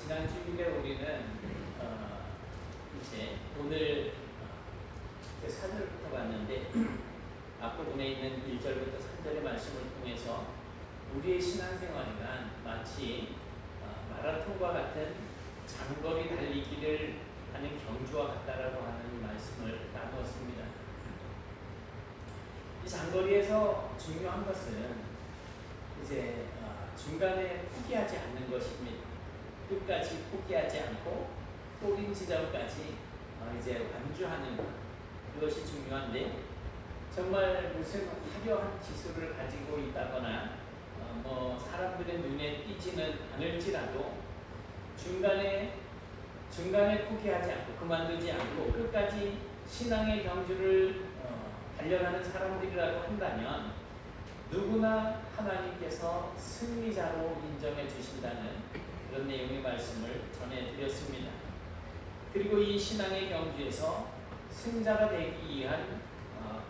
지난 주일에 우리는 이제 오늘 그 4절부터 봤는데 앞부분에 있는 1절부터 3절의 말씀을 통해서 우리의 신앙생활이란 마치 마라톤과 같은 장거리 달리기를 하는 경주와 같다라고 하는 말씀을 나누었습니다. 이 장거리에서 중요한 것은 이제 중간에 포기하지 않는 것입니다. 끝까지 포기하지 않고 꼬린 지점까지 이제 완주하는 것, 그것이 중요한데, 정말 무슨 화려한 기술을 가지고 있다거나 사람들의 눈에 띄지는 않을지라도 중간에 포기하지 않고 그만두지 않고 끝까지 신앙의 경주를 달려가는 사람들이라고 한다면 누구나 하나님께서 승리자로 인정해 주신다는 그런 내용의 말씀을 전해드렸습니다. 그리고 이 신앙의 경주에서 승자가 되기 위한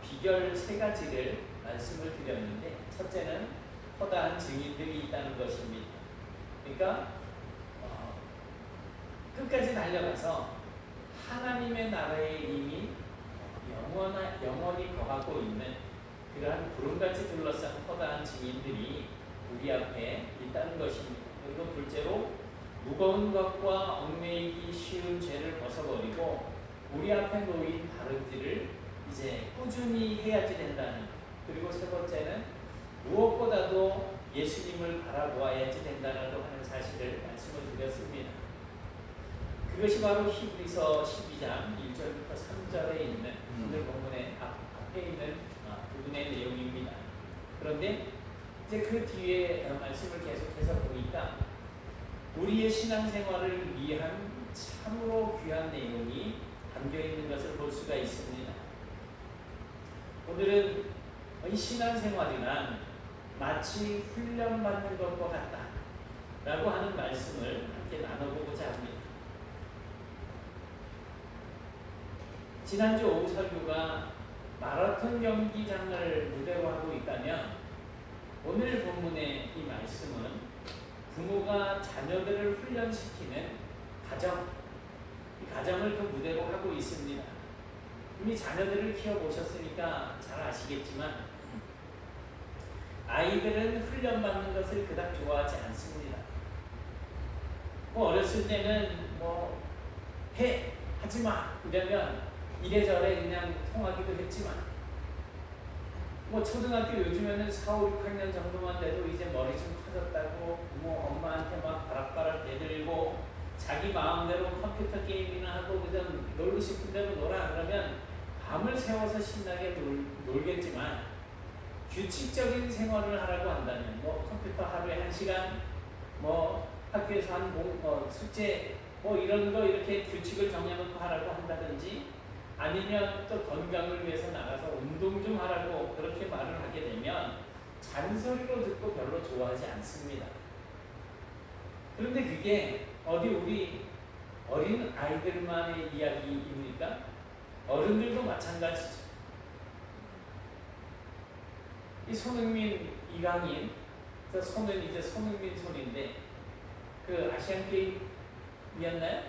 비결 3가지를 말씀을 드렸는데, 첫째는 허다한 증인들이 있다는 것입니다. 그러니까 끝까지 달려가서 하나님의 나라에 이미 영원히 거하고 있는 그러한 구름같이 둘러싼 허다한 증인들이 우리 앞에 있다는 것입니다. 그리고 둘째로 무거운 것과 얽매이기 쉬운 죄를 벗어버리고 우리 앞에 놓인 바른 길을 이제 꾸준히 해야지 된다는 것. 그리고 세 번째는 무엇보다도 예수님을 바라보아야지 된다라고 하는 사실을 말씀을 드렸습니다. 그것이 바로 히브리서 12장 1절부터 3절에 있는 오늘 본문의 앞에 있는 부분의 내용입니다. 그런데 이제 그 뒤에 말씀을 계속해서 보니까 우리의 신앙생활을 위한 참으로 귀한 내용이 담겨 있는 것을 볼 수가 있습니다. 오늘은 이 신앙생활이란 마치 훈련받는 것과 같다 라고 하는 말씀을 함께 나눠보고자 합니다. 지난주 오후 설교가 마라톤 경기장을 무대로 하고 있다면, 오늘 본문의 이 말씀은 부모가 자녀들을 훈련시키는 가정, 이 가정을 그 무대로 하고 있습니다. 이미 자녀들을 키워보셨으니까 잘 아시겠지만 아이들은 훈련받는 것을 그닥 좋아하지 않습니다. 어렸을 때는 하지마 이러면 이래저래 그냥 통하기도 했지만, 초등학교 요즘에는 4, 5, 6학년 정도만 돼도 이제 머리 좀 커졌다고 엄마한테 막 바락바락 대들고 자기 마음대로 컴퓨터 게임이나 하고 그냥 놀고 싶은 대로 놀아 그러면 밤을 새워서 신나게 놀겠지만, 규칙적인 생활을 하라고 한다면 컴퓨터 하루에 1시간, 학교에서 한 숙제 이런 거 이렇게 규칙을 정해놓고 하라고 한다든지, 아니면 또 건강을 위해서 나가서 운동 좀 하라고 그렇게 말을 하게 되면 잔소리로 듣고 별로 좋아하지 않습니다. 그런데 그게 어디 우리 어린 아이들만의 이야기입니까? 어른들도 마찬가지죠. 이 손흥민, 이강인, 손은 이제 손흥민 손인데 그 아시안 게임이었나요?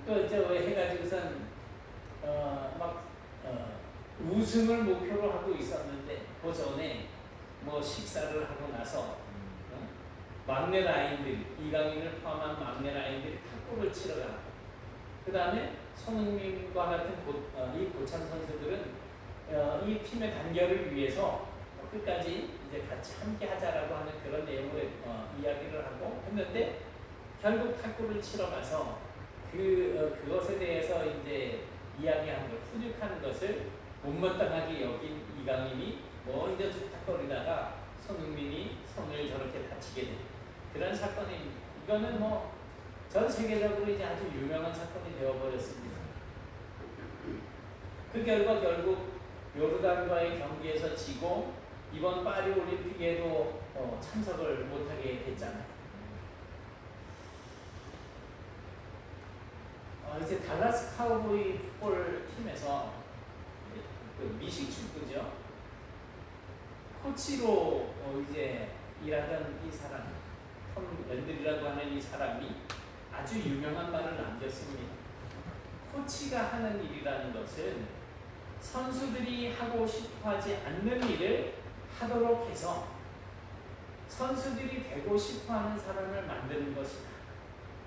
또 이제 왜 해가지고선 우승을 목표로 하고 있었는데 그 전에 식사를 하고 나서 막내 라인들이, 이강인을 포함한 막내 라인들이 탁구를 치러 가고, 그 다음에 손흥민과 같은 이 고참 선수들은 이 팀의 단결을 위해서 끝까지 이제 같이 함께 하자라고 하는 그런 내용으로 이야기를 하고 했는데, 결국 탁구를 치러 가서 그것에 대해서 이제 이야기하는 것, 훈육하는 것을 못마땅하게 여긴 이강인이 이제 툭탁거리다가 손흥민이 손을 저렇게 다치게 된 그런 사건입니다. 이거는 전 세계적으로 이제 아주 유명한 사건이 되어버렸습니다. 그 결과 결국 요르단과의 경기에서 지고 이번 파리 올림픽에도 참석을 못하게 됐잖아요. 이제 달라스 카우보이 풋볼 팀에서 미식 축구죠. 코치로 이제 일하던 이 사람, 톰 랜들이라고 하는 이 사람이 아주 유명한 말을 남겼습니다. 코치가 하는 일이라는 것은 선수들이 하고 싶어하지 않는 일을 하도록 해서 선수들이 되고 싶어하는 사람을 만드는 것이다.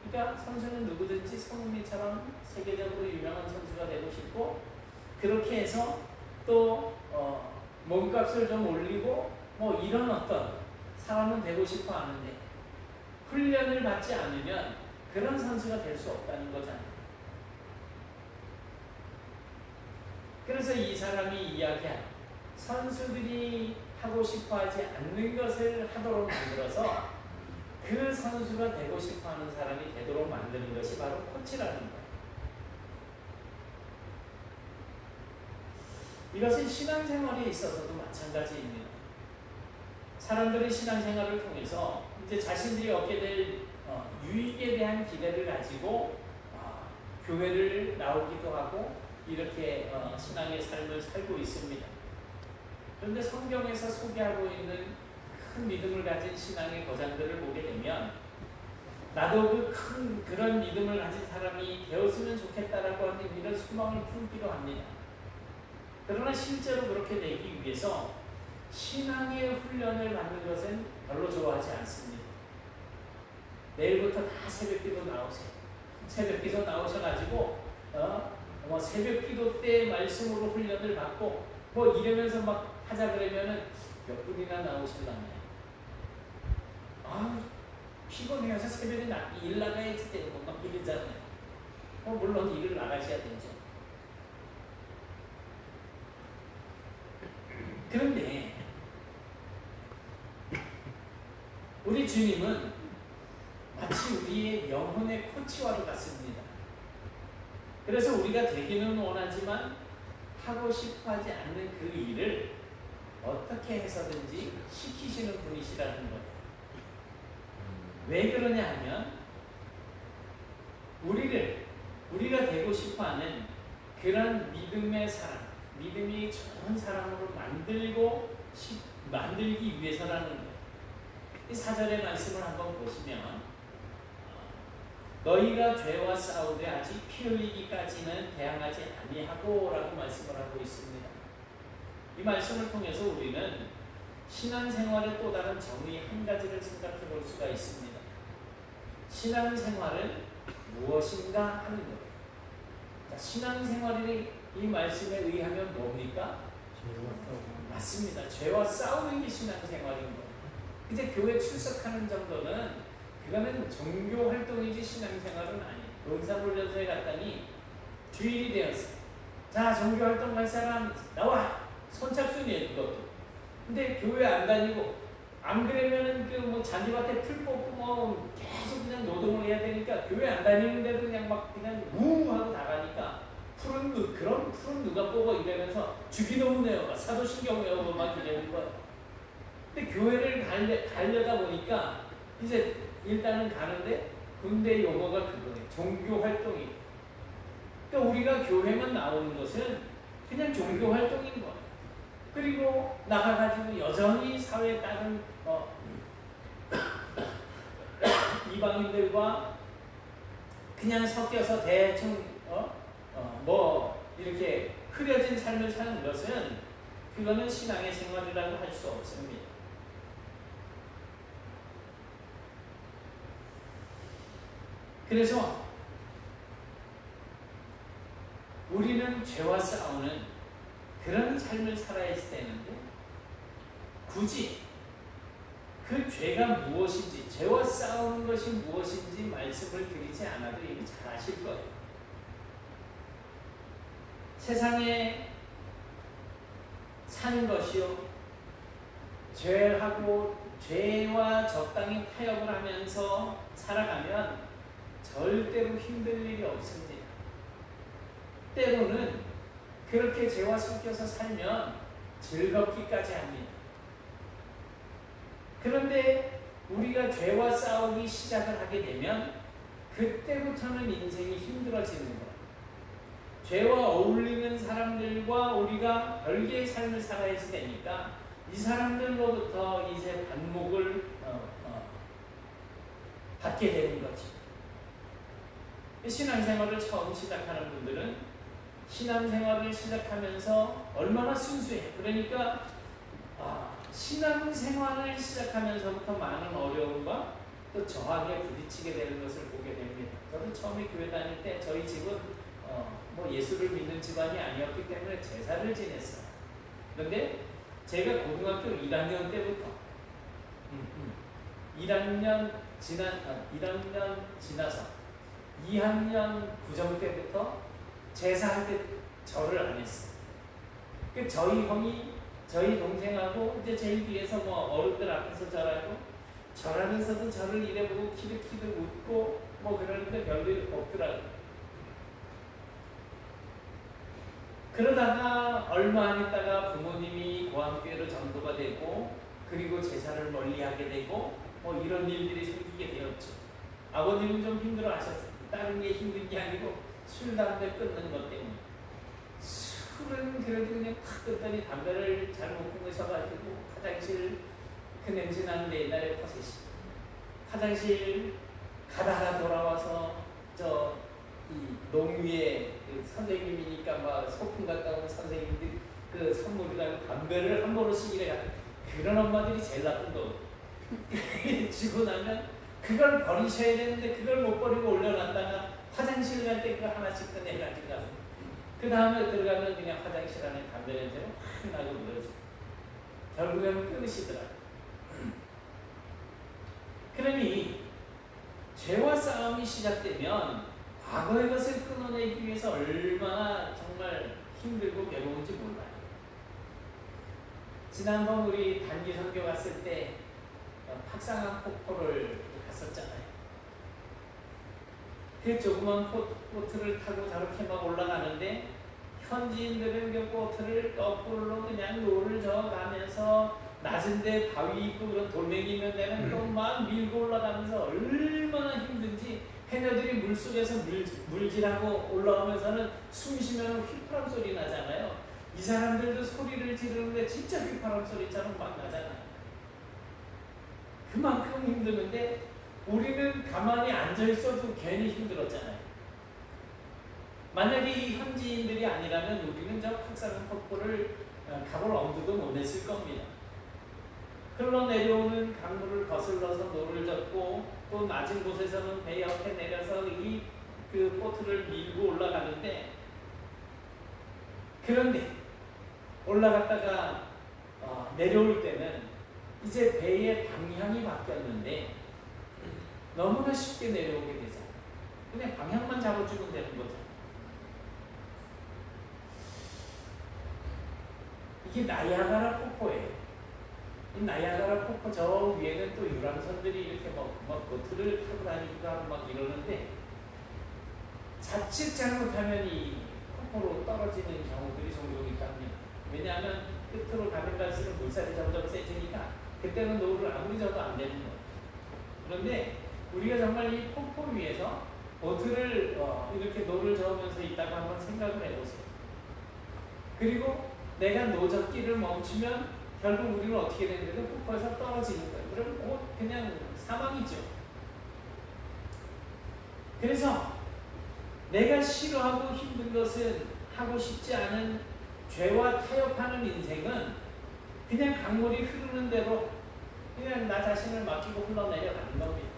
그러니까 선수는 누구든지 손흥민처럼 세계적으로 유명한 선수가 되고 싶고, 그렇게 해서 또 몸값을 좀 올리고 뭐 이런 어떤 사람은 되고 싶어 하는데, 훈련을 받지 않으면 그런 선수가 될 수 없다는 거잖아요. 그래서 이 사람이 이야기한 선수들이 하고 싶어하지 않는 것을 하도록 만들어서 그 선수가 되고 싶어하는 사람이 되도록 만드는 것이 바로 코치라는 거예요. 이것은 신앙생활에 있어서도 마찬가지입니다. 사람들이 신앙생활을 통해서 이제 자신들이 얻게 될 유익에 대한 기대를 가지고 교회를 나오기도 하고 이렇게 신앙의 삶을 살고 있습니다. 그런데 성경에서 소개하고 있는 큰 믿음을 가진 신앙의 거장들을 보게 되면 나도 그런 믿음을 가진 사람이 되었으면 좋겠다라고 하는 이런 소망을 품기도 합니다. 그러나 실제로 그렇게 되기 위해서 신앙의 훈련을 받는 것은 별로 좋아하지 않습니다. 내일부터 다 새벽기도 나오세요. 새벽기도 나오셔가지고 새벽기도 때 말씀으로 훈련을 받고 뭐 이러면서 막 하자 그러면은 몇 분이나 나오실라나요? 피곤해서 새벽에 일 나가야지 되고 막 이러잖아요. 물론 일을 나가셔야 되죠. 그런데 우리 주님은 마치 우리의 영혼의 코치와도 같습니다. 그래서 우리가 되기는 원하지만 하고 싶어하지 않는 그 일을 어떻게 해서든지 시키시는 분이시라는 거예요. 왜 그러냐 하면 우리가 되고 싶어하는 그런 믿음의 사람, 믿음이 좋은 사람으로 만들기 위해서라는 거예요. 이 4절의 말씀을 한번 보시면 너희가 죄와 싸우되 아직 피 흘리기까지는 대항하지 아니하고 라고 말씀을 하고 있습니다. 이 말씀을 통해서 우리는 신앙생활의 또 다른 정의 한 가지를 생각해 볼 수가 있습니다. 신앙생활은 무엇인가 하는 거예요. 신앙생활이 이 말씀에 의하면 뭡니까? 맞습니다. 죄와 싸우는 게 신앙생활인 거예요. 이제 교회 출석하는 정도는 그거는 종교 활동이지 신앙생활은 아니에요. 논산훈련소에 갔더니 주일이 되었어요. 자, 종교 활동 갈 사람 나와! 선착순이에요, 그것도. 근데 교회 안 다니고 안 그러면은 잔디밭에 풀 뽑고 계속 그냥 노동을 해야 되니까 교회 안 다니는데도 그냥 막 그냥 하고 나가니까 그런 풀은 누가 뽑아 이러면서 주기도문 외우고 사도신경 외우고 막 이러는 거예요. 근데 교회를 가려다 보니까 이제 일단은 가는데 군대 용어가 그거예요. 종교 활동이. 그러니까 우리가 교회만 나오는 것은 그냥 종교 활동인 거예요. 그리고 나가가지고 여전히 사회에 따른 이방인들과 그냥 섞여서 대충 이렇게 흐려진 삶을 사는 것은 그거는 신앙의 생활이라고 할 수 없습니다. 그래서 우리는 죄와 싸우는 그런 삶을 살아야 되는데 굳이 그 죄가 무엇인지, 죄와 싸우는 것이 무엇인지 말씀을 드리지 않아도 이미 잘 아실 거예요. 세상에 사는 것이요, 죄와 적당히 타협을 하면서 살아가면 절대로 힘들 일이 없습니다. 때로는 그렇게 죄와 섞여서 살면 즐겁기까지 합니다. 그런데 우리가 죄와 싸우기 시작을 하게 되면 그때부터는 인생이 힘들어지는 거예요. 죄와 어울리는 사람들과 우리가 별개의 삶을 살아야 되니까 이 사람들로부터 이제 반목을 받게 되는 거지. 신앙생활을 처음 시작하는 분들은 신앙생활을 시작하면서 얼마나 순수해. 그러니까 신앙생활을 시작하면서부터 많은 어려움과 또 저항에 부딪히게 되는 것을 보게 됩니다. 저도 처음에 교회 다닐 때 저희 집은 뭐 예수를 믿는 집안이 아니었기 때문에 제사를 지냈어요. 그런데 제가 고등학교 1학년 때부터 1학년 지나서 2학년 구정 때부터 제사할 때 절을 안 했어요. 저희 형이 저희 동생하고 이제 제일 뒤에서 뭐 어른들 앞에서 절하고 절하면서도 저를 이래보고 키득키득 웃고 뭐 그러는데 별일 없더라고요. 그러다가 얼마 안 있다가 부모님이 고향교회로 전도가 되고 그리고 제사를 멀리하게 되고 뭐 이런 일들이 생기게 되었죠. 아버님은 좀 힘들어 하셨어요. 다른 게 힘든 게 아니고 술, 담배 끊는 것 때문에. 술은 그래도 그냥 탁 끊더니 담배를 잘 못 끊으셔가지고 화장실 그 냄새 나는데 옛날에 퍼셋이 화장실 가다가 돌아와서 이 농위에 그 선생님이니까 막 소풍 갔다 온 선생님들이 그 선물이라고 담배를 한 버릇씩 이래가 그런 엄마들이 제일 나쁜 거. 주고 나면 그걸 버리셔야 되는데 그걸 못 버리고 올려놨다가 화장실 갈 때 그거 하나씩 꺼내가지고 가서 그 다음에 들어가면 그냥 화장실 안에 담배 냄새가 확 나고 그러죠. 결국에는 끊으시더라고요. 그러니 죄와 싸움이 시작되면 과거의 것을 끊어내기 위해서 얼마나 정말 힘들고 괴로운지 몰라요. 지난번 우리 단기 선교 갔을 때 팍상한 폭포를 갔었잖아요. 그 조그만 보트를 타고 저렇게 막 올라가는데 현지인들은 그 보트를 거꾸로 그냥 노를 저어가면서 낮은데 바위 있고 그런 돌멩이 있는 데는 또 막 밀고 올라가면서 얼마나 힘든지 해녀들이 물속에서 물질하고 올라오면서는 숨 쉬면 휘파람 소리 나잖아요. 이 사람들도 소리를 지르는데 진짜 휘파람 소리처럼 막 나잖아요. 그만큼 힘드는데 우리는 가만히 앉아있어도 괜히 힘들었잖아요. 만약에 이 현지인들이 아니라면 우리는 저 팍상한 폭포를 가볼 엄두도 못 냈을 겁니다. 흘러내려오는 강물을 거슬러서 노를 젓고 또 낮은 곳에서는 배 옆에 내려서 그 보트를 밀고 올라가는데 그런데 올라갔다가 내려올 때는 이제 배의 방향이 바뀌었는데 너무나 쉽게 내려오게 되잖아요. 그냥 방향만 잡아주면 되는 거죠. 이게 나이아가라 폭포예요. 이 나이아가라 폭포 저 위에는 또 유람선들이 이렇게 막 보트를 타고 다니기도 하고 막 이러는데 자칫 잘못하면 이 폭포로 떨어지는 경우들이 종종 있답니다. 왜냐하면 끝으로 가면 갈수록 물살이 점점 세지니까 그때는 노를 아무리 져도 안 되는 거예요. 그런데 우리가 정말 이 폭포 위에서 보트를 이렇게 노를 저으면서 있다고 한번 생각을 해보세요. 그리고 내가 노젓기를 멈추면 결국 우리는 어떻게 되는 거예요? 폭포에서 떨어지는 거예요. 그럼 곧 그냥 사망이죠. 그래서 내가 싫어하고 힘든 것은 하고 싶지 않은 죄와 타협하는 인생은 그냥 강물이 흐르는 대로 그냥 나 자신을 맡기고 흘러내려가는 겁니다.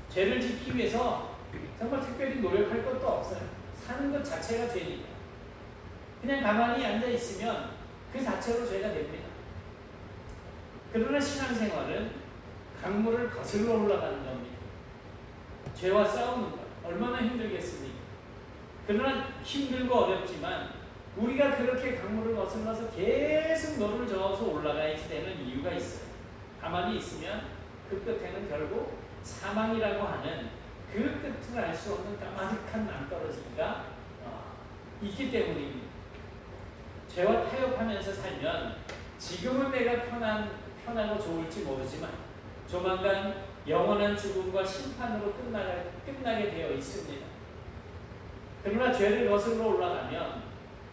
죄를 짓기 위해서 정말 특별히 노력할 것도 없어요. 사는 것 자체가 죄니까. 그냥 가만히 앉아 있으면 그 자체로 죄가 됩니다. 그러나 신앙생활은 강물을 거슬러 올라가는 겁니다. 죄와 싸우는 것 얼마나 힘들겠습니까? 그러나 힘들고 어렵지만 우리가 그렇게 강물을 거슬러서 계속 노를 저어서 올라가야지 되는 이유가 있어요. 가만히 있으면 그 끝에는 결국 사망이라고 하는 그 끝을 알 수 없는 까마득한 낭떠러지가 있기 때문입니다. 죄와 타협하면서 살면 지금은 내가 편하고 좋을지 모르지만 조만간 영원한 죽음과 심판으로 끝나게 되어 있습니다. 그러나 죄를 거슬러 올라가면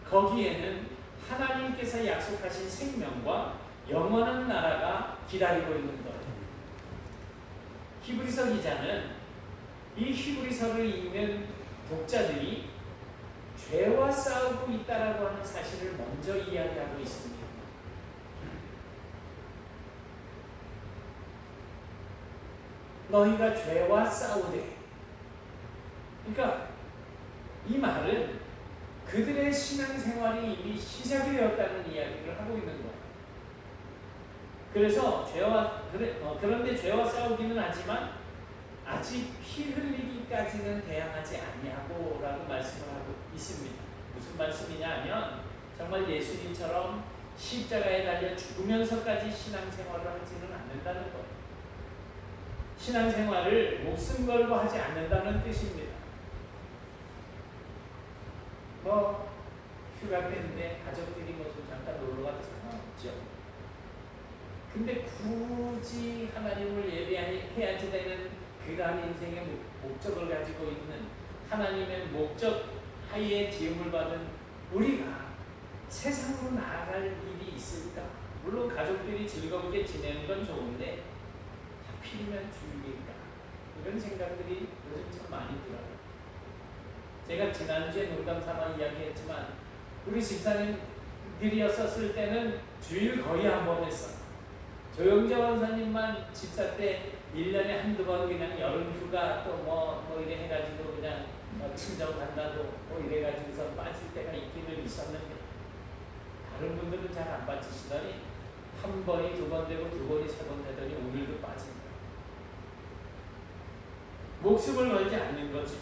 거기에는 하나님께서 약속하신 생명과 영원한 나라가 기다리고 있는 거예요. 히브리서 기자는 이 히브리서를 읽는 독자들이 죄와 싸우고 있다라고 하는 사실을 먼저 이야기하고 있습니다. 너희가 죄와 싸우되. 그러니까 이 말은 그들의 신앙생활이 이미 시작이 되었다는 이야기를 하고 있는 거예요. 그래서 그런데 죄와 싸우기는 하지만 아직 피 흘리기까지는 대항하지 아니하고라고 말씀을 하고 있습니다. 무슨 말씀이냐 하면 정말 예수님처럼 십자가에 달려 죽으면서까지 신앙생활을 하지는 않는다는 거예요. 신앙생활을 목숨 걸고 하지 않는다는 뜻입니다. 휴가 때인데 가족들이 좀 잠깐 놀러 가도 상관없죠. 근데 굳이 하나님을 예배해야지 되는 그러한 인생의 목적을 가지고 있는 하나님의 목적 하에 지음을 받은 우리가 세상으로 나아갈 일이 있을까? 물론 가족들이 즐겁게 지내는 건 좋은데 하필이면 주일일까? 이런 생각들이 요즘 참 많이 들어요. 제가 지난주에 농담삼아 이야기했지만 우리 집사님들이었을 때는 주일 거의 한 번 했어. 조영재 원사님만 집사 때 1년에 한두 번 그냥 여름휴가 또 이래 해가지고 그냥 친정 간다고 이래가지고서 빠질 때가 있기는 있었는데 다른 분들은 잘 안 빠지시더니 한 번이 두 번 되고 두 번이 세 번 되더니 오늘도 빠집니다. 목숨을 걸지 않는 거지.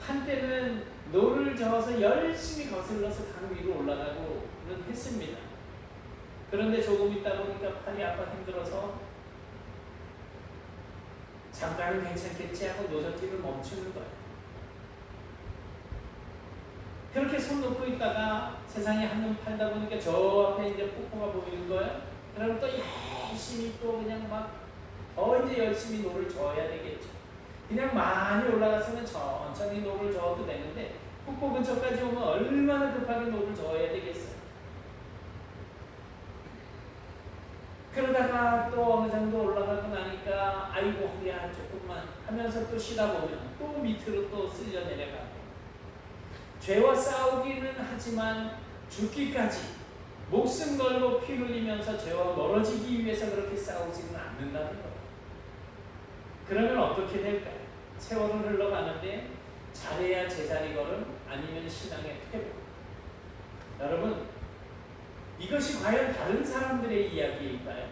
한때는 노를 저어서 열심히 거슬러서 강 위로 올라가고는 했습니다. 그런데 조금 있다 보니까 팔이 아파 힘들어서 잠깐은 괜찮겠지 하고 노젓기를 멈추는 거예요. 그렇게 손 놓고 있다가 세상에 한눈 팔다 보니까 저 앞에 이제 폭포가 보이는 거예요. 그럼 또 열심히 또 그냥 더 이제 열심히 노를 저어야 되겠죠. 그냥 많이 올라갔으면 천천히 노를 저어도 되는데 폭포 근처까지 오면 얼마나 급하게 노를 저어야 되겠어요. 그러다가 또 어느 정도 올라가고 나니까 아이고 허리야 조금만 하면서 또 쉬다 보면 또 밑으로 또 쓸려 내려가고 죄와 싸우기는 하지만 죽기까지 목숨 걸고 피 흘리면서 죄와 멀어지기 위해서 그렇게 싸우지는 않는다는 거예요. 그러면 어떻게 될까요? 세월은 흘러가는데 잘해야 제자리 걸음 아니면 신앙의 퇴보. 여러분 이것이 과연 다른 사람들의 이야기일까요?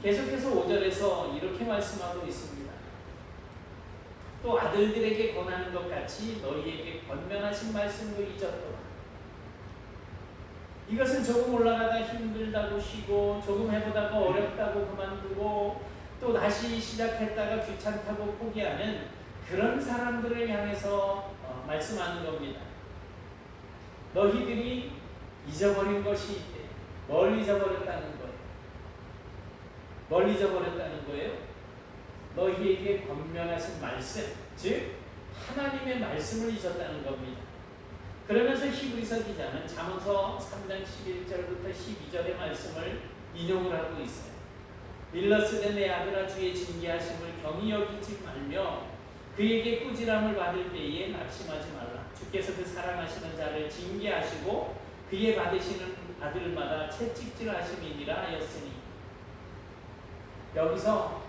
계속해서 5절에서 이렇게 말씀하고 있습니다. 또 아들들에게 권하는 것 같이 너희에게 권면하신 말씀도 잊었도다. 이것은 조금 올라가다 힘들다고 쉬고 조금 해보다가 어렵다고 그만두고 또 다시 시작했다가 귀찮다고 포기하는 그런 사람들을 향해서 말씀하는 겁니다. 너희들이 잊어버린 것이 있대. 뭘 잊어버렸다는 거예요? 뭘 잊어버렸다는 거예요? 너희에게 권면하신 말씀, 즉 하나님의 말씀을 잊었다는 겁니다. 그러면서 히브리서 기자는 잠언서 3장 11절부터 12절의 말씀을 인용을 하고 있어요. 일러스되 내 아들아 주의 징계하심을 경히 여기지 말며 그에게 꾸지람을 받을 때에 낙심하지 말라. 주께서 그 사랑하시는 자를 징계하시고 그의 받으시는 아들마다 채찍질하심이니라 하였으니. 여기서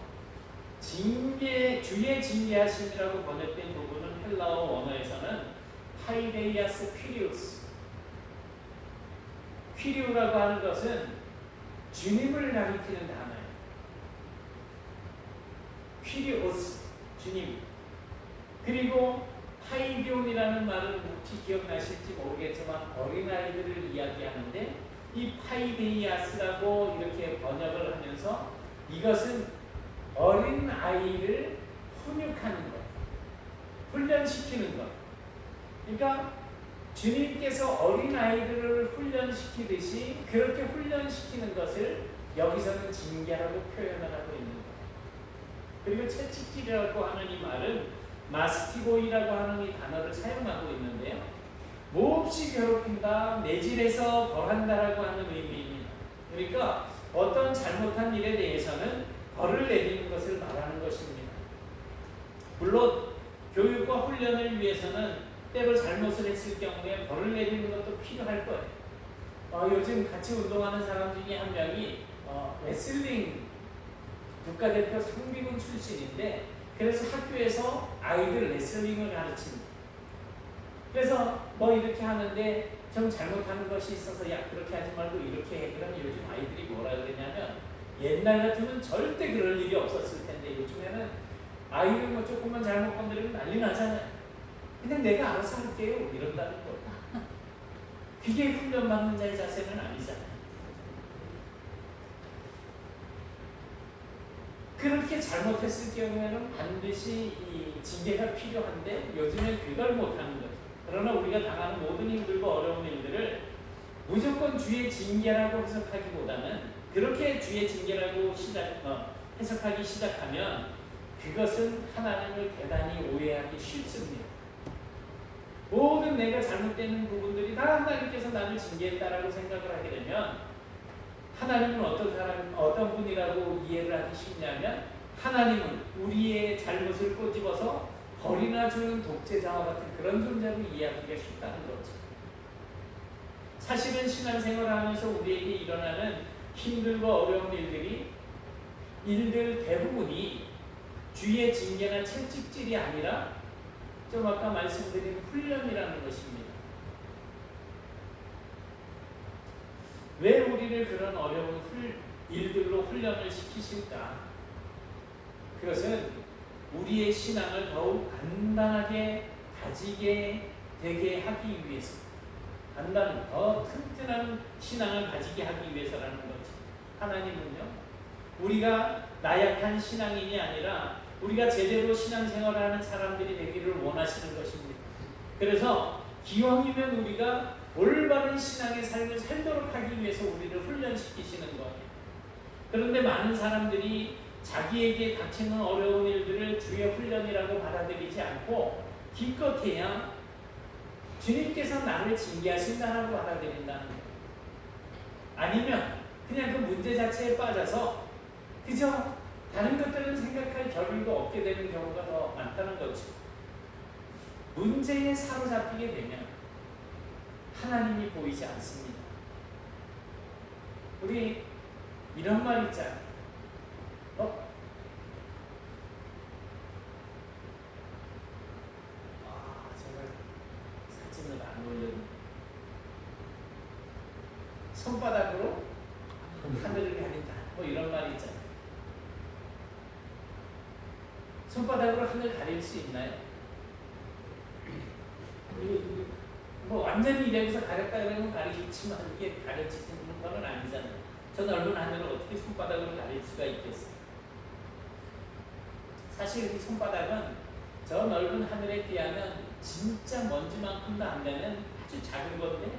주의 징계하심이라고 번역된 부분은 헬라어 원어에서는 파이데이아스 퀴리우스. 퀴리우라고 하는 것은 주님을 가리키는 단어예요. 퀴리오스, 주님. 그리고 파이디온이라는 말은 혹시 기억나실지 모르겠지만 어린아이들을 이야기하는데 이 파이데이아스라고 이렇게 번역을 하면서 이것은 어린아이를 훈육하는 것, 훈련시키는 것. 그러니까 주님께서 어린아이들을 훈련시키듯이 그렇게 훈련시키는 것을 여기서는 징계라고 표현을 하고 있는 거예요. 그리고 채찍질이라고 하는 이 말은 마스티고이라고 하는 이 단어를 사용하고 있는데요. 몹시 괴롭힌다, 매질해서 벌한다라고 하는 의미입니다. 그러니까 어떤 잘못한 일에 대해서는 벌을 내리는 것을 말하는 것입니다. 물론 교육과 훈련을 위해서는 때로 잘못을 했을 경우에 벌을 내리는 것도 필요할 거예요. 요즘 같이 운동하는 사람 중에 한 명이 레슬링 국가대표 상비군 출신인데, 그래서 학교에서 아이들 레슬링을 가르칩니다. 그래서 이렇게 하는데 좀 잘못하는 것이 있어서 야 그렇게 하지 말고 이렇게 해. 그러면 요즘 아이들이 뭐라 그러냐면, 옛날 같으면 절대 그럴 일이 없었을 텐데 요즘에는 아이를 조금만 잘못 건드리면 난리 나잖아요. 그냥 내가 알아서 할게요 이런다는 거예요. 그게 훈련받는 자의 자세는 아니잖아요. 그렇게 잘못했을 경우에는 반드시 이 징계가 필요한데 요즘엔 그걸 못하는 거죠. 그러나 우리가 당하는 모든 힘들고 어려운 일들을 무조건 주의 징계라고 해석하기보다는, 그렇게 주의 징계라고 해석하기 시작하면 그것은 하나님을 대단히 오해하기 쉽습니다. 모든 내가 잘못되는 부분들이 다 하나님께서 나를 징계했다라고 생각을 하게 되면, 하나님은 어떤 분이라고 이해를 하기 쉽냐면, 하나님은 우리의 잘못을 꼬집어서 벌이나 주는 독재자와 같은 그런 존재로 이해하기가 쉽다는 거죠. 사실은 신앙생활을 하면서 우리에게 일어나는 힘들고 어려운 일들 대부분이 주의 징계나 채찍질이 아니라 좀 아까 말씀드린 훈련이라는 것입니다. 왜 우리를 그런 어려운 일들로 훈련을 시키실까? 그것은 우리의 신앙을 더욱 단단하게 다지게 되게 하기 위해서, 더 튼튼한 신앙을 가지게 하기 위해서라는 거죠. 하나님은요, 우리가 나약한 신앙인이 아니라 우리가 제대로 신앙생활을 하는 사람들이 되기를 원하시는 것입니다. 그래서 기왕이면 우리가 올바른 신앙의 삶을 살도록 하기 위해서 우리를 훈련시키시는 거예요. 그런데 많은 사람들이 자기에게 닥치는 어려운 일들을 주의 훈련이라고 받아들이지 않고 기껏해야 주님께서 나를 징계하신다라고 받아들인다는 거예요. 아니면 그냥 그 문제 자체에 빠져서 그저 다른 것들은 생각할 겨를도 없게 되는 경우가 더 많다는 거죠. 문제에 사로잡히게 되면 하나님이 보이지 않습니다. 우리 이런 말 있잖아요. 제가 사진을 안 올렸는데, 손바닥으로 하늘을 가린다. 이런 말이 있잖아요. 손바닥으로 하늘 가릴 수 있나요? 완전히 이래서 가렸다 그러면 가리겠지만 이게 가려지는 건 아니잖아요. 저 넓은 하늘을 어떻게 손바닥으로 가릴 수가 있겠어요? 사실 이 손바닥은 저 넓은 하늘에 비하면 진짜 먼지만큼도 안 되는 아주 작은 건데,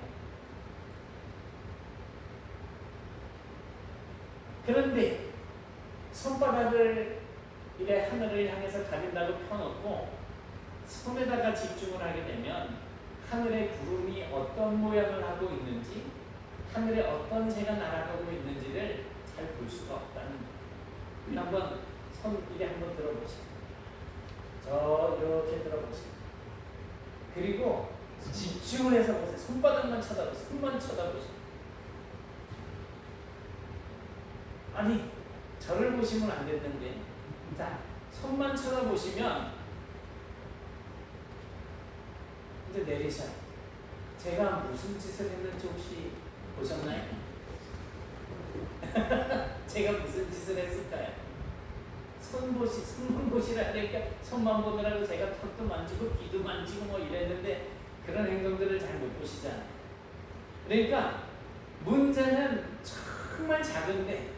그런데 손바닥을 이래 하늘을 향해서 가린다고 펴놓고 손에다가 집중을 하게 되면 하늘의 구름이 어떤 모양을 하고 있는지, 하늘에 어떤 새가 날아가고 있는지를 잘 볼 수가 없다는 거예요. 우리 한번 손 이래 한번 들어보세요. 이렇게 들어보세요. 그리고 집중을 해서 보세요. 손바닥만 쳐다보세요. 손만 쳐다보세요. 아니, 저를 보시면 안 됐는데, 자, 손만 쳐다보시면 이제 내리셔요. 제가 무슨 짓을 했는지 혹시 보셨나요? 제가 무슨 짓을 했을까요? 손만 보시라 그러니까 손만 보느라고 제가 턱도 만지고 귀도 만지고 이랬는데 그런 행동들을 잘 못 보시잖아요. 그러니까 문제는 정말 작은데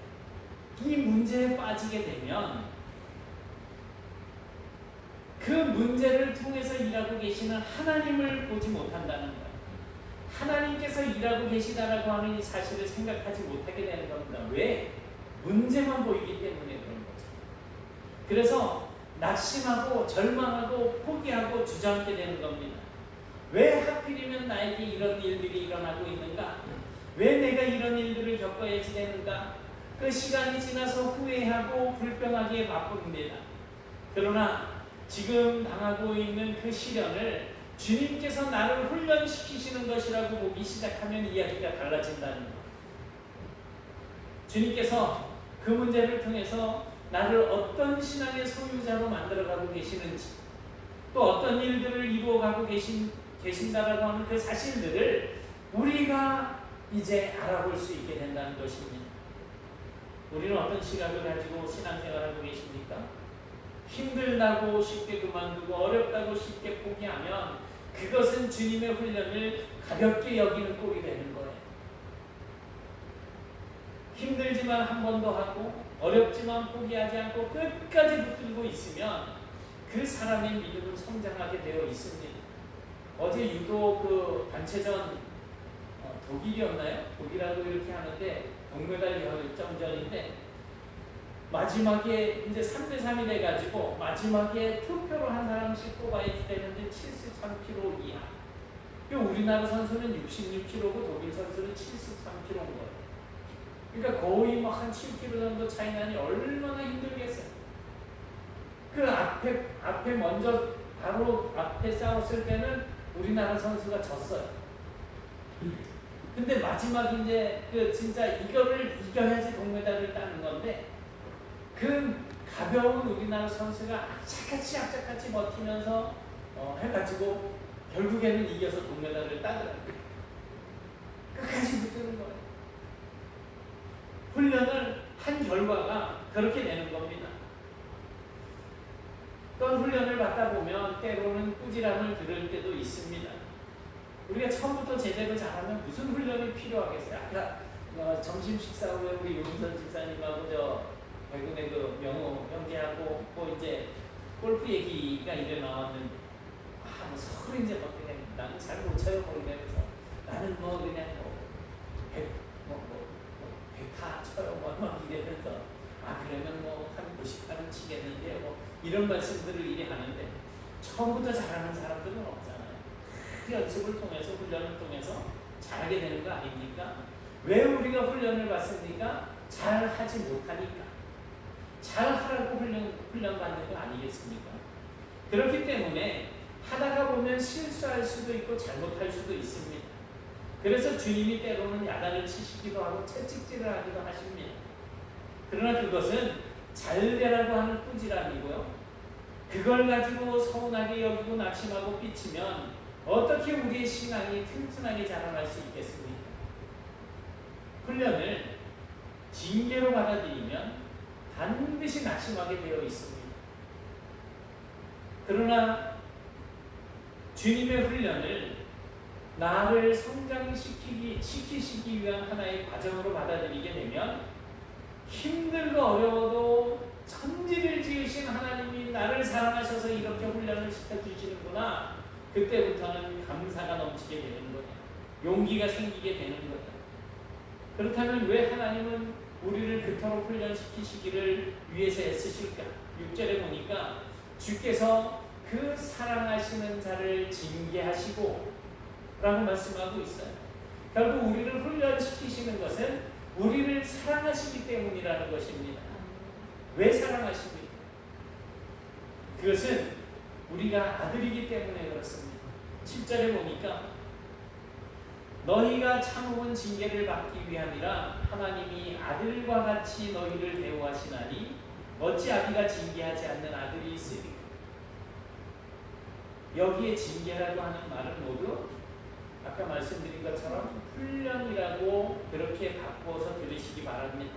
이 문제에 빠지게 되면 그 문제를 통해서 일하고 계시는 하나님을 보지 못한다는 거예요. 하나님께서 일하고 계시다라고 하는 이 사실을 생각하지 못하게 되는 겁니다. 왜? 문제만 보이기 때문에 그런 거죠. 그래서 낙심하고 절망하고 포기하고 주저앉게 되는 겁니다. 왜 하필이면 나에게 이런 일들이 일어나고 있는가? 왜 내가 이런 일들을 겪어야지 되는가? 그 시간이 지나서 후회하고 불평하기에 바쁩니다. 그러나 지금 당하고 있는 그 시련을 주님께서 나를 훈련시키시는 것이라고 보기 시작하면 이야기가 달라진다는 것. 주님께서 그 문제를 통해서 나를 어떤 신앙의 소유자로 만들어가고 계시는지, 또 어떤 일들을 이루어가고 계신다라고 하는 그 사실들을 우리가 이제 알아볼 수 있게 된다는 것입니다. 우리는 어떤 시각을 가지고 신앙생활하고 계십니까? 힘들다고 쉽게 그만두고 어렵다고 쉽게 포기하면 그것은 주님의 훈련을 가볍게 여기는 꼴이 되는 거예요. 힘들지만 한 번 더 하고 어렵지만 포기하지 않고 끝까지 붙들고 있으면 그 사람의 믿음은 성장하게 되어 있습니다. 어제 유도 그 단체전 독일이었나요? 독일하고 이렇게 하는데 동메달 결정전인데 마지막에 이제 3대3이 돼가지고 마지막에 투표로 한 사람씩 뽑아야 되는데 73kg 이하. 우리나라 선수는 66kg고 독일 선수는 73kg인 거예요. 그러니까 거의 뭐 한 7kg 정도 차이 나니 얼마나 힘들겠어요. 그 앞에 먼저 바로 앞에 싸웠을 때는 우리나라 선수가 졌어요. 근데 마지막 이제 그 진짜 이거를 이겨야지 동메달을 따는 건데 그 가벼운 우리나라 선수가 악착같이 버티면서 해가지고 결국에는 이겨서 동메달을 따더라고요. 끝까지 붙드는 거예요. 훈련을 한 결과가 그렇게 되는 겁니다. 어떤 훈련을 받다 보면 때로는 꾸지람을 들을 때도 있습니다. 우리가 처음부터 제대로 잘하면 무슨 훈련이 필요하겠어요? 아까 점심 식사 후에 우리 용선 집사님하고 배군의 그 명호 형제하고 뭐 이제 골프 얘기가 이래 나왔는데 뭐 서로 이제 막 그냥 나는 잘 못 쳐요 모르겠어서 나는 뭐 그냥 백타 쳐요 막 이러면서 그러면 뭐 한 90타는 치겠는데 뭐 이런 말씀들을 이래 하는데 처음부터 잘하는 사람들은 없잖아요. 그 연습을 통해서 훈련을 통해서 잘하게 되는 거 아닙니까? 왜 우리가 훈련을 받습니까? 잘하지 못하니까. 잘하라고 훈련 받는 거 아니겠습니까? 그렇기 때문에 하다가 보면 실수할 수도 있고 잘못할 수도 있습니다. 그래서 주님이 때로는 야단을 치시기도 하고 채찍질을 하기도 하십니다. 그러나 그것은 잘되라고 하는 꾸지람이고요. 그걸 가지고 서운하게 여기고 낙심하고 삐치면 어떻게 우리의 신앙이 튼튼하게 자라날 수 있겠습니까? 훈련을 징계로 받아들이면 반드시 낙심하게 되어 있습니다. 그러나 주님의 훈련을 나를 성장시키기 위한 하나의 과정으로 받아들이게 되면 힘들고 어려워도 천지를 지으신 하나님이 나를 사랑하셔서 이렇게 훈련을 시켜주시는구나. 그때부터는 감사가 넘치게 되는 거예요. 용기가 생기게 되는 거예요. 그렇다면 왜 하나님은 우리를 그토록 훈련시키시기를 위해서 애쓰실까? 6절에 보니까 주께서 그 사랑하시는 자를 징계하시고 라고 말씀하고 있어요. 결국 우리를 훈련시키시는 것은 우리를 사랑하시기 때문이라는 것입니다. 왜 사랑하십니까? 그것은 우리가 아들이기 때문에 그렇습니다. 7절에 보니까 너희가 참음은 징계를 받기 위함이라 하나님이 아들과 같이 너희를 대우하시나니 어찌 아비가 징계하지 않는 아들이 있으리까? 여기에 징계라고 하는 말은 모두 아까 말씀드린 것처럼 훈련이라고 그렇게 바꿔서 들으시기 바랍니다.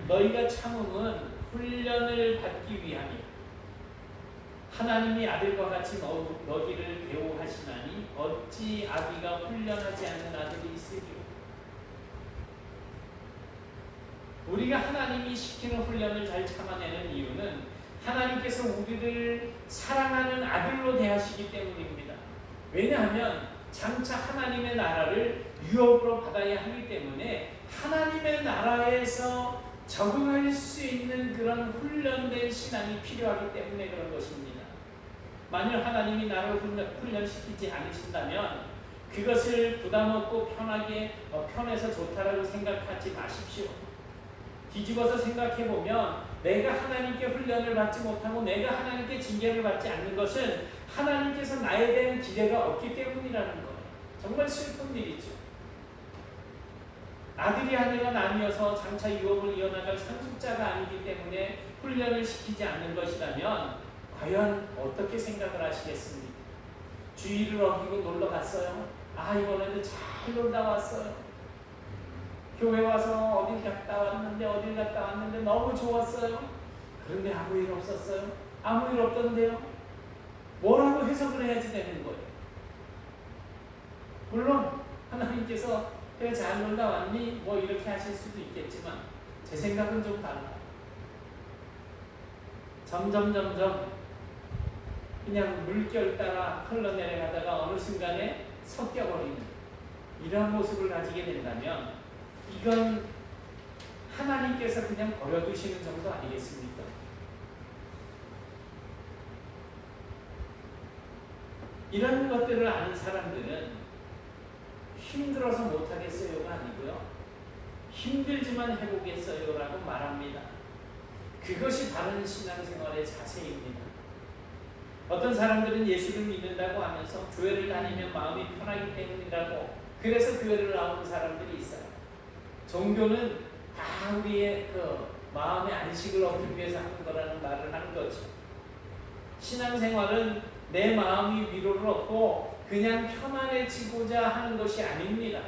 너희가 참음은 훈련을 받기 위함이라. 하나님이 아들과 같이 너희를 대우하시나니 어찌 아비가 훈련하지 않는 아들이 있으리요. 우리가 하나님이 시키는 훈련을 잘 참아내는 이유는 하나님께서 우리를 사랑하는 아들로 대하시기 때문입니다. 왜냐하면 장차 하나님의 나라를 유업으로 받아야 하기 때문에 하나님의 나라에서 적응할 수 있는 그런 훈련된 신앙이 필요하기 때문에 그런 것입니다. 만일 하나님이 나를 훈련시키지 않으신다면 그것을 부담 없고 편하게 편해서 좋다라고 생각하지 마십시오. 뒤집어서 생각해 보면 내가 하나님께 훈련을 받지 못하고 내가 하나님께 징계를 받지 않는 것은 하나님께서 나에 대한 기대가 없기 때문이라는 거예요. 정말 슬픈 일이죠. 아들이 아니라 남이어서 장차 유업을 이어나갈 상속자가 아니기 때문에 훈련을 시키지 않는 것이라면 과연 어떻게 생각을 하시겠습니까? 주의를 어기고 놀러 갔어요. 아, 이번에도 잘 놀다 왔어요. 교회 와서 어딜 갔다 왔는데 너무 좋았어요. 그런데 아무 일 없었어요. 아무 일 없던데요. 뭐라고 해석을 해야지 되는 거예요. 물론 하나님께서 그래 잘 놀다 왔니? 뭐 이렇게 하실 수도 있겠지만 제 생각은 좀 달라요. 점점 그냥 물결 따라 흘러내려가다가 어느 순간에 섞여버리는 이런 모습을 가지게 된다면 이건 하나님께서 그냥 버려두시는 정도 아니겠습니까? 이런 것들을 아는 사람들은 힘들어서 못하겠어요가 아니고요. 힘들지만 해보겠어요 라고 말합니다. 그것이 바른 신앙생활의 자세입니다. 어떤 사람들은 예수를 믿는다고 하면서 교회를 다니면 마음이 편하기 때문이라고 그래서 교회를 나오는 사람들이 있어요. 종교는 다 우리의 그 마음의 안식을 얻기 위해서 하는 거라는 말을 하는 거죠. 신앙생활은 내 마음이 위로를 얻고 그냥 편안해지고자 하는 것이 아닙니다.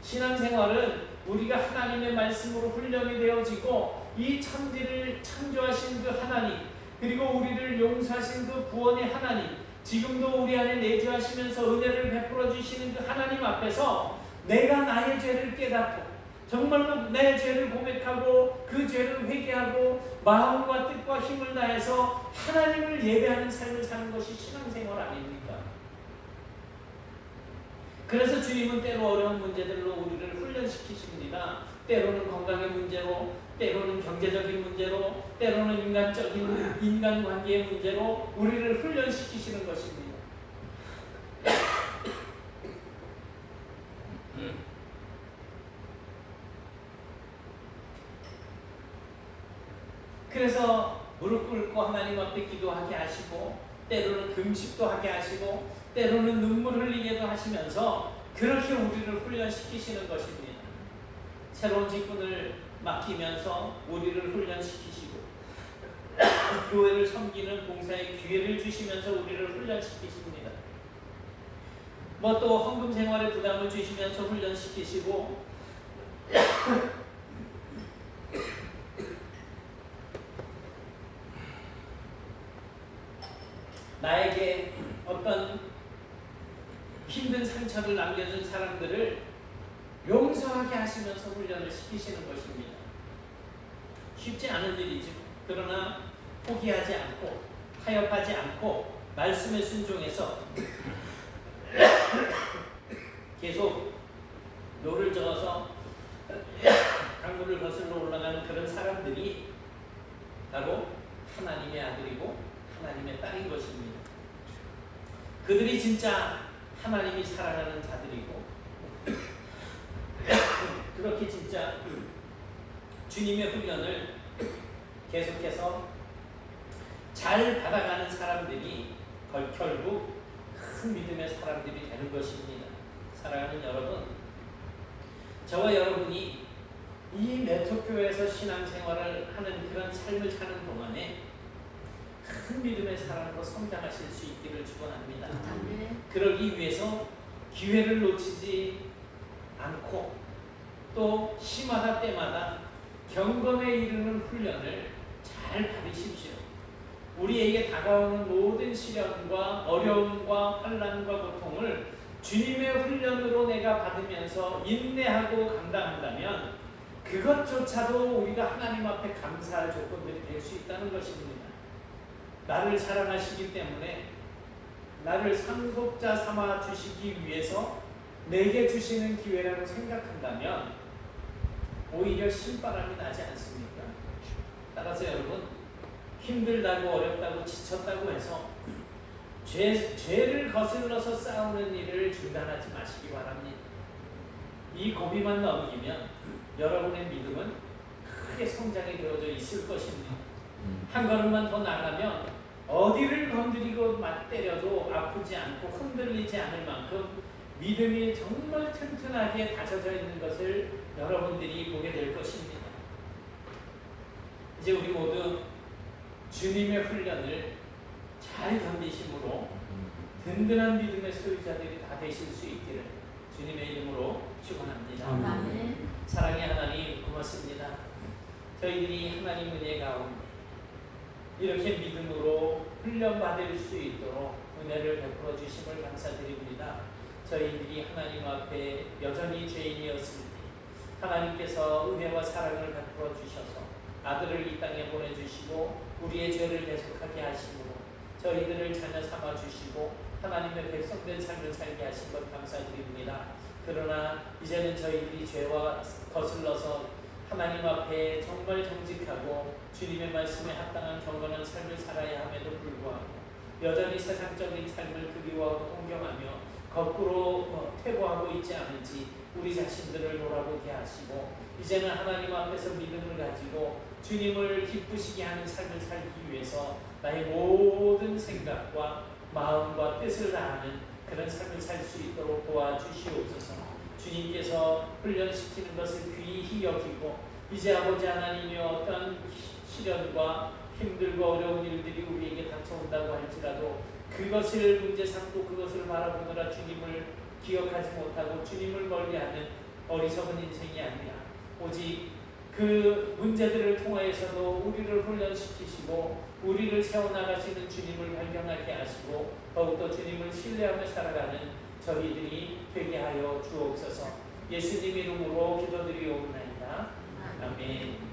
신앙생활은 우리가 하나님의 말씀으로 훈련이 되어지고 이 천지를 창조하신 그 하나님 그리고 우리를 용서하신 그 구원의 하나님 지금도 우리 안에 내주하시면서 은혜를 베풀어 주시는 그 하나님 앞에서 내가 나의 죄를 깨닫고 정말로 내 죄를 고백하고 그 죄를 회개하고 마음과 뜻과 힘을 다해서 하나님을 예배하는 삶을 사는 것이 신앙생활 아닙니까? 그래서 주님은 때로 어려운 문제들로 우리를 훈련시키십니다. 때로는 건강의 문제로, 때로는 경제적인 문제로, 때로는 인간관계의 문제로 우리를 훈련시키시는 것입니다. 그래서 무릎 꿇고 하나님 앞에 기도하게 하시고 때로는 금식도 하게 하시고 때로는 눈물 흘리게도 하시면서 그렇게 우리를 훈련시키시는 것입니다. 새로운 직분을 맡기면서 우리를 훈련시키시고 교회를 섬기는 봉사의 기회를 주시면서 우리를 훈련시키십니다. 뭐 또 헌금 생활에 부담을 주시면서 훈련시키시고 나에게 어떤 힘든 상처를 남겨준 사람들을 용서하게 하시면서 훈련을 시키시는 것입니다. 쉽지 않은 일이죠. 그러나 포기하지 않고 타협하지 않고 말씀에 순종해서 계속 노를 저어서 강물을 거슬러 올라가는 그런 사람들이 바로 하나님의 아들이고 하나님의 딸인 것입니다. 그들이 진짜 하나님이 사랑하는 자들이고 그렇게 진짜 주님의 훈련을 계속해서 잘 받아가는 사람들이 결국 큰 믿음의 사람들이 되는 것입니다. 사랑하는 여러분, 저와 여러분이 이 메토교회에서 신앙생활을 하는 그런 삶을 사는 동안에 큰 믿음의 사람으로 성장하실 수 있기를 축원합니다. 그러기 위해서 기회를 놓치지 않고 또 시마다 때마다 경건에 이르는 훈련을 잘 받으십시오. 우리에게 다가오는 모든 시련과 어려움과 환난과 고통을 주님의 훈련으로 내가 받으면서 인내하고 감당한다면 그것조차도 우리가 하나님 앞에 감사할 조건들이 될 수 있다는 것입니다. 나를 사랑하시기 때문에 나를 상속자 삼아 주시기 위해서 내게 주시는 기회라고 생각한다면 오히려 신바람이 나지 않습니까? 따라서 여러분, 힘들다고 어렵다고 지쳤다고 해서 죄를 거슬러서 싸우는 일을 중단하지 마시기 바랍니다. 이 고비만 넘기면 여러분의 믿음은 크게 성장이 되어져 있을 것입니다. 한 걸음만 더 나가면 어디를 건드리고 때려도 아프지 않고 흔들리지 않을 만큼 믿음이 정말 튼튼하게 다져져 있는 것을 여러분들이 보게 될 것입니다. 이제 우리 모두 주님의 훈련을 잘 견디심으로 든든한 믿음의 소유자들이 다 되실 수 있기를 주님의 이름으로 축원합니다. 사랑의 하나님 고맙습니다. 저희들이 하나님 은혜 가운데 이렇게 믿음으로 훈련받을 수 있도록 은혜를 베풀어 주심을 감사드립니다. 저희들이 하나님 앞에 여전히 죄인이었을 때 하나님께서 은혜와 사랑을 베풀어 주셔서 아들을 이 땅에 보내주시고 우리의 죄를 대속하게 하심으로 저희들을 자녀 삼아 주시고 하나님의 백성된 삶을 살게 하신 것 감사드립니다. 그러나 이제는 저희들이 죄와 거슬러서 하나님 앞에 정말 정직하고 주님의 말씀에 합당한 경건한 삶을 살아야 함에도 불구하고 여전히 세상적인 삶을 그리워하고 동경하며 거꾸로 퇴보하고 있지 않은지 우리 자신들을 돌아보게 하시고 이제는 하나님 앞에서 믿음을 가지고 주님을 기쁘시게 하는 삶을 살기 위해서 나의 모든 생각과 마음과 뜻을 다하는 그런 삶을 살 수 있도록 도와주시옵소서. 주님께서 훈련시키는 것을 귀히 여기고 이제 아버지 하나님의 어떤 시련과 힘들고 어려운 일들이 우리에게 닥쳐온다고 할지라도 그것을 문제 삼고 그것을 바라보느라 주님을 기억하지 못하고 주님을 멀리하는 어리석은 인생이 아니라 오직 그 문제들을 통하여서도 우리를 훈련시키시고 우리를 세워나가시는 주님을 발견하게 하시고 더욱더 주님을 신뢰하며 살아가는 저희들이 되게 하여 주옵소서. 예수님 이름으로 기도드리옵나이다. 아멘.